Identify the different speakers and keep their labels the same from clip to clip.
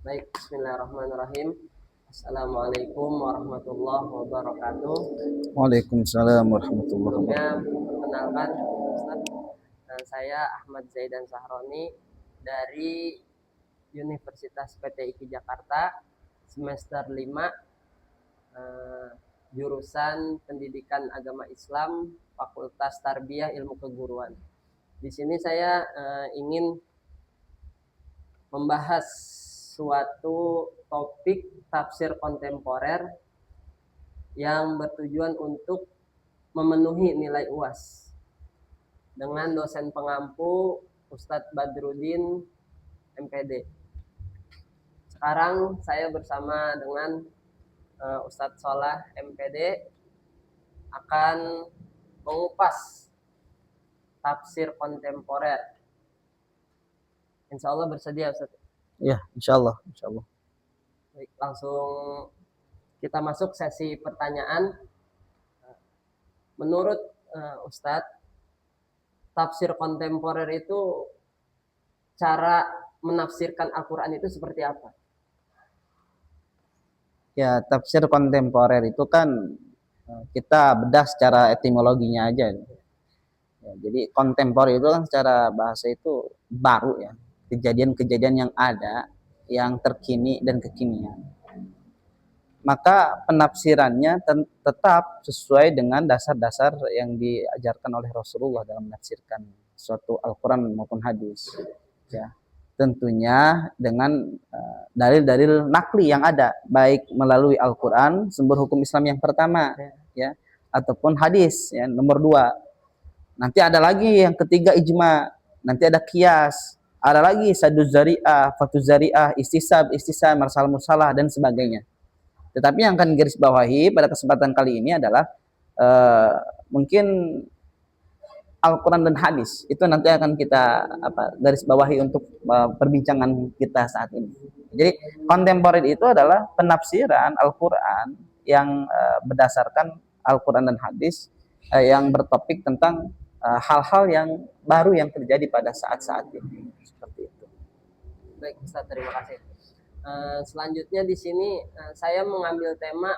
Speaker 1: Baik, bismillahirrahmanirrahim. Assalamualaikum warahmatullahi wabarakatuh.
Speaker 2: Waalaikumsalam warahmatullahi
Speaker 1: Sebelumnya,
Speaker 2: wabarakatuh.
Speaker 1: perkenalkan Ustaz, saya Ahmad Zaidan Sahroni dari Universitas PTIQ Jakarta, semester 5, jurusan Pendidikan Agama Islam, Fakultas Tarbiyah Ilmu Keguruan. Di sini saya ingin membahas suatu topik tafsir kontemporer yang bertujuan untuk memenuhi nilai UAS dengan dosen pengampu Ustadz Badrudin MPD. Sekarang saya bersama dengan Ustadz Solah MPD akan mengupas tafsir kontemporer. Insya Allah bersedia Ustadz?
Speaker 2: Ya, insya Allah.
Speaker 1: Baik, langsung kita masuk sesi pertanyaan. Menurut Ustadz, tafsir kontemporer itu cara menafsirkan Al-Quran itu seperti apa?
Speaker 2: Ya, tafsir kontemporer itu kan kita bedah secara etimologinya aja. Ya, jadi kontemporer itu kan secara bahasa itu baru ya, kejadian-kejadian yang ada, yang terkini dan kekinian. Maka penafsirannya tetap sesuai dengan dasar-dasar yang diajarkan oleh Rasulullah dalam menafsirkan suatu Al-Quran maupun hadis. Ya, tentunya dengan dalil-dalil nakli yang ada, baik melalui Al-Quran, sumber hukum Islam yang pertama, ya, ataupun hadis, ya, nomor 2. Nanti ada lagi yang ketiga ijma, nanti ada kias, ada lagi saduz zari'ah, fatuz zari'ah, istisab, marsal mursalah, dan sebagainya. Tetapi yang akan garis bawahi pada kesempatan kali ini adalah mungkin Al-Quran dan hadis. Itu nanti akan kita garis bawahi untuk perbincangan kita saat ini. Jadi kontemporer itu adalah penafsiran Al-Quran yang berdasarkan Al-Quran dan hadis yang bertopik tentang hal-hal yang baru yang terjadi pada saat-saat ini. Seperti itu.
Speaker 1: Baik Ustaz, terima kasih. Selanjutnya di sini saya mengambil tema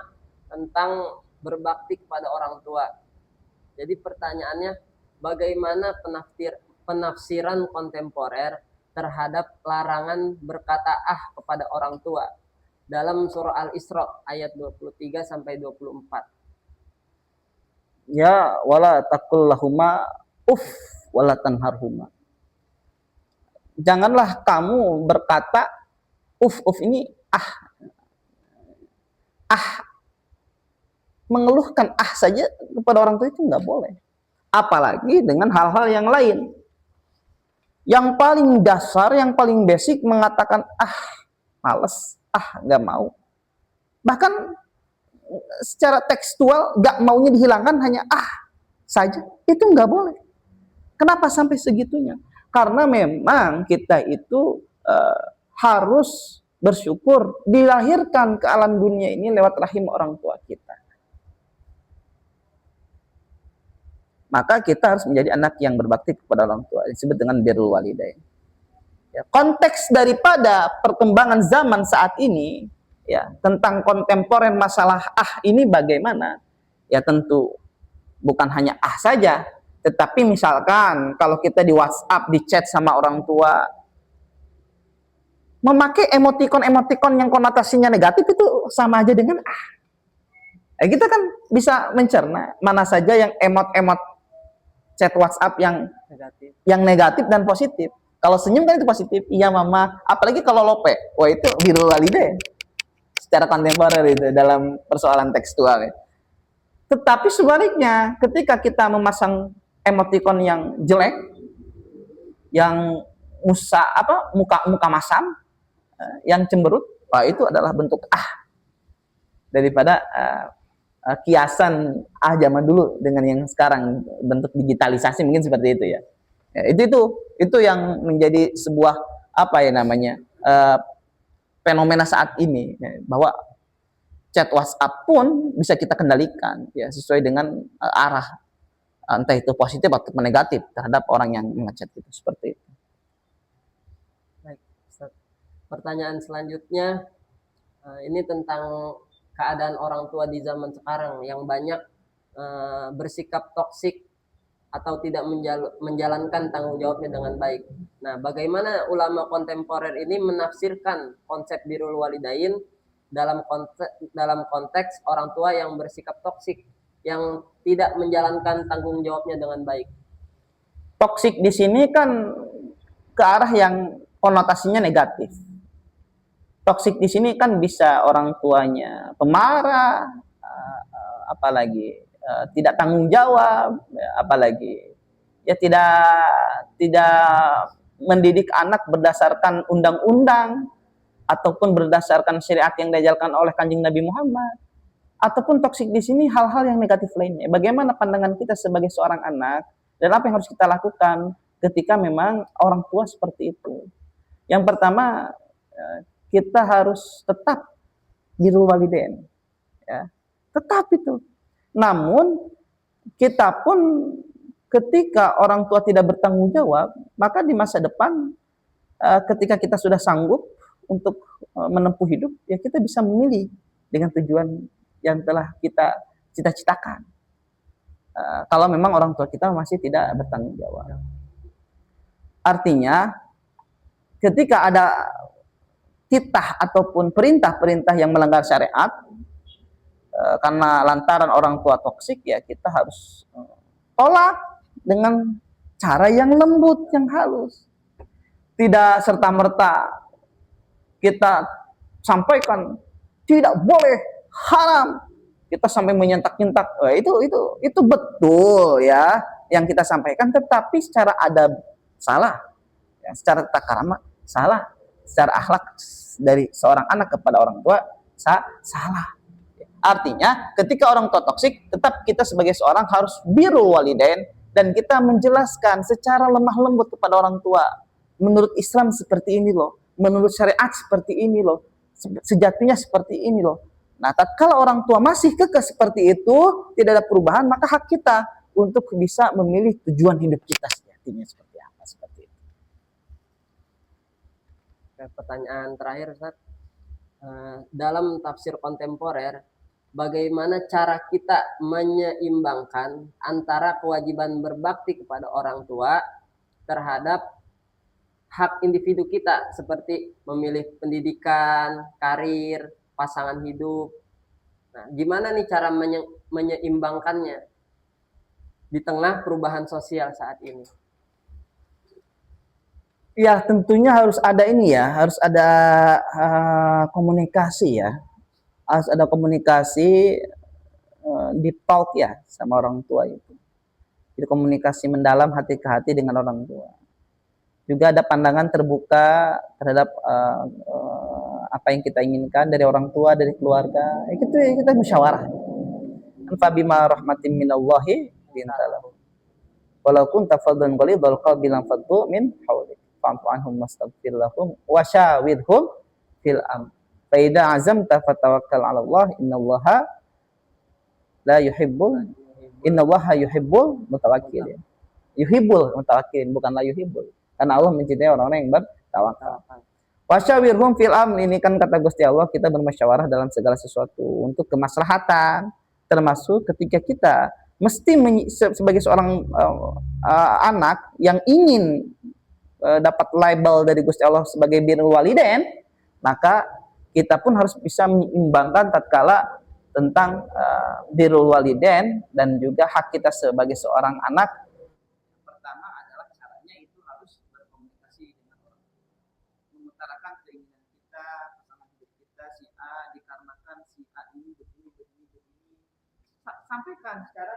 Speaker 1: tentang berbakti kepada orang tua. Jadi pertanyaannya, bagaimana penafsiran kontemporer terhadap larangan berkata kepada orang tua dalam surah Al-Isra ayat 23 sampai 24.
Speaker 2: Ya, wala taqul lahuma uff wala tanharhuma. Janganlah kamu berkata uf ini mengeluhkan saja kepada orang tua itu nggak boleh. Apalagi dengan hal-hal yang lain. Yang paling dasar, yang paling basic mengatakan males, nggak mau. Bahkan secara tekstual nggak maunya dihilangkan hanya saja, itu nggak boleh. Kenapa sampai segitunya? Karena memang kita itu harus bersyukur dilahirkan ke alam dunia ini lewat rahim orang tua kita. Maka kita harus menjadi anak yang berbakti kepada orang tua, disebut dengan birrul walidain. Ya, konteks daripada perkembangan zaman saat ini, ya, tentang kontemporer masalah ini bagaimana? Ya tentu bukan hanya saja, tetapi misalkan kalau kita di WhatsApp, di chat sama orang tua, memakai emotikon yang konotasinya negatif itu sama aja dengan kita kan bisa mencerna mana saja yang emot-emot chat WhatsApp yang negatif dan positif. Kalau senyum kan itu positif, iya mama. Apalagi kalau lope, wah itu birrul walidain. Secara kontemporer itu dalam persoalan tekstual. Ya. Tetapi sebaliknya, ketika kita memasang emotikon yang jelek, yang muka masam, yang cemberut, wah itu adalah bentuk daripada kiasan zaman dulu dengan yang sekarang, bentuk digitalisasi mungkin seperti itu ya. Ya itu yang menjadi sebuah fenomena saat ini ya, bahwa chat WhatsApp pun bisa kita kendalikan ya sesuai dengan arah entah itu positif atau negatif terhadap orang yang ngechat itu seperti itu.
Speaker 1: Baik, Ustaz. pertanyaan selanjutnya ini tentang keadaan orang tua di zaman sekarang yang banyak bersikap toksik atau tidak menjalankan tanggung jawabnya dengan baik. Nah, bagaimana ulama kontemporer ini menafsirkan konsep birrul walidain dalam konteks orang tua yang bersikap toksik, yang tidak menjalankan tanggung jawabnya dengan baik?
Speaker 2: Toksik di sini kan ke arah yang konotasinya negatif. Toksik di sini kan bisa orang tuanya pemarah, apalagi tidak tanggung jawab, apalagi ya tidak mendidik anak berdasarkan undang-undang ataupun berdasarkan syariat yang diajarkan oleh Kanjeng Nabi Muhammad. Ataupun toksik di sini hal-hal yang negatif lainnya. Bagaimana pandangan kita sebagai seorang anak dan apa yang harus kita lakukan ketika memang orang tua seperti itu? Yang pertama, kita harus tetap birrul walidain, ya, tetap itu. Namun kita pun ketika orang tua tidak bertanggung jawab, maka di masa depan ketika kita sudah sanggup untuk menempuh hidup, ya kita bisa memilih dengan tujuan yang telah kita cita-citakan. Kalau memang orang tua kita masih tidak bertanggung jawab. Artinya ketika ada titah ataupun perintah-perintah yang melanggar syariat, karena lantaran orang tua toksik, ya kita harus tolak dengan cara yang lembut, yang halus. Tidak serta-merta kita sampaikan tidak boleh, haram. Kita sampai menyentak-nyentak. Itu betul ya yang kita sampaikan, tetapi secara adab salah, ya, secara tata krama salah, secara akhlak dari seorang anak kepada orang tua salah. Artinya ketika orang tua toksik, tetap kita sebagai seorang harus birrul walidain dan kita menjelaskan secara lemah lembut kepada orang tua. Menurut Islam seperti ini loh, menurut syariat seperti ini loh, sejatinya seperti ini loh. Nah, tatkala orang tua masih kekeh seperti itu, tidak ada perubahan, maka hak kita untuk bisa memilih tujuan hidup kita sejatinya seperti apa, seperti itu.
Speaker 1: Pertanyaan terakhir, Ustaz. Dalam tafsir kontemporer, bagaimana cara kita menyeimbangkan antara kewajiban berbakti kepada orang tua terhadap hak individu kita seperti memilih pendidikan, karir, pasangan hidup. Nah, gimana nih cara menyeimbangkannya di tengah perubahan sosial saat ini?
Speaker 2: Ya, tentunya harus ada ini ya, harus ada komunikasi ya. Harus ada komunikasi di talk ya sama orang tua itu. Jadi komunikasi mendalam hati ke hati dengan orang tua. Juga ada pandangan terbuka terhadap apa yang kita inginkan dari orang tua, dari keluarga. Itu kita musyawarah. Fa bima rahmatin minallahi lintalahu. Walau kunta fadlan ghalidhal qalbi lam faddu min hawlik. Fa'fu anhum wastaghfir lahum wa syawirhum fil amr. Fa idza azamta fatawakkal 'ala Allah, innallaha la yuhibbul yuhibbul mutawakkilin. Yuhibbul mutawakkilin, bukan la yuhibbul. Karena Allah mencintai orang-orang yang bertawakal. Wasyawirhum fil amr, ini kan kata Gusti Allah, kita bermusyawarah dalam segala sesuatu untuk kemaslahatan, termasuk ketika kita mesti sebagai seorang anak yang ingin dapat label dari Gusti Allah sebagai birrul walidain, maka kita pun harus bisa menyeimbangkan tatkala tentang birrul walidain dan juga hak kita sebagai seorang anak. Pertama adalah caranya itu harus berkomunikasi dengan orang tua, mengutarakan keinginan kita, pasangan hidup kita si A, dikarenakan si A ini begini. Sampaikan secara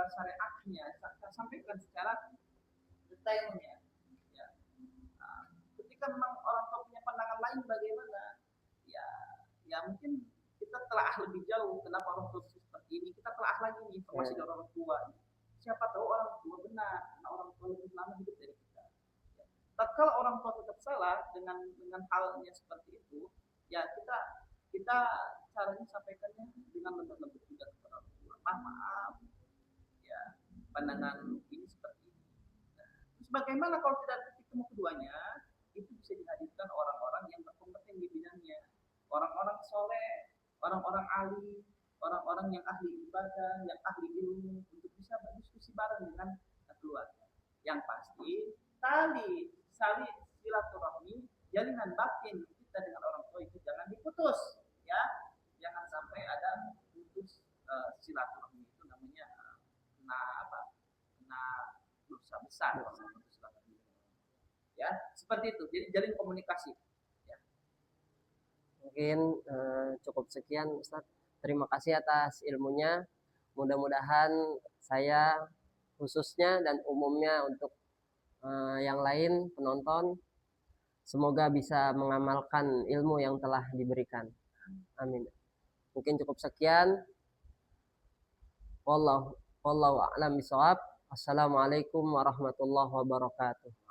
Speaker 2: syariatnya, sampaikan secara detailnya. Ya. Ketika memang orang tua punya pandangan lain bagaimana? Ya mungkin kita telah lebih jauh kenapa orang tua seperti ini. Kita telah lagi nih informasi dari orang tua. Siapa tahu orang tua benar, karena orang tua lebih lama hidup dari kita. Ya. Tatkala orang tua tetap salah dengan halnya seperti itu, ya kita caranya sampaikannya dengan lembut juga kepada orang tua. Maaf, ya pandangan ini seperti ini. Nah, terus bagaimana kalau tidak ketemu keduanya?
Speaker 3: itu bisa dihadirkan orang-orang yang berkompeten di bidangnya, orang-orang soleh, orang-orang ahli, orang-orang yang ahli ibadah, yang ahli ilmu, untuk bisa berdiskusi bareng dengan keluarga. Yang pasti tali silaturahmi, jalinan batin kita dengan orang tua itu jangan diputus, ya, jangan sampai ada putus silaturahmi. Itu namanya dosa besar kalau putus silaturahmi. Ya, seperti itu. Jadi jalin komunikasi. Ya.
Speaker 1: Mungkin cukup sekian Ustadz. Terima kasih atas ilmunya. Mudah-mudahan saya khususnya dan umumnya untuk yang lain penonton semoga bisa mengamalkan ilmu yang telah diberikan. Amin. Mungkin cukup sekian. Wallahu a'lam bishawab. Assalamualaikum warahmatullahi wabarakatuh.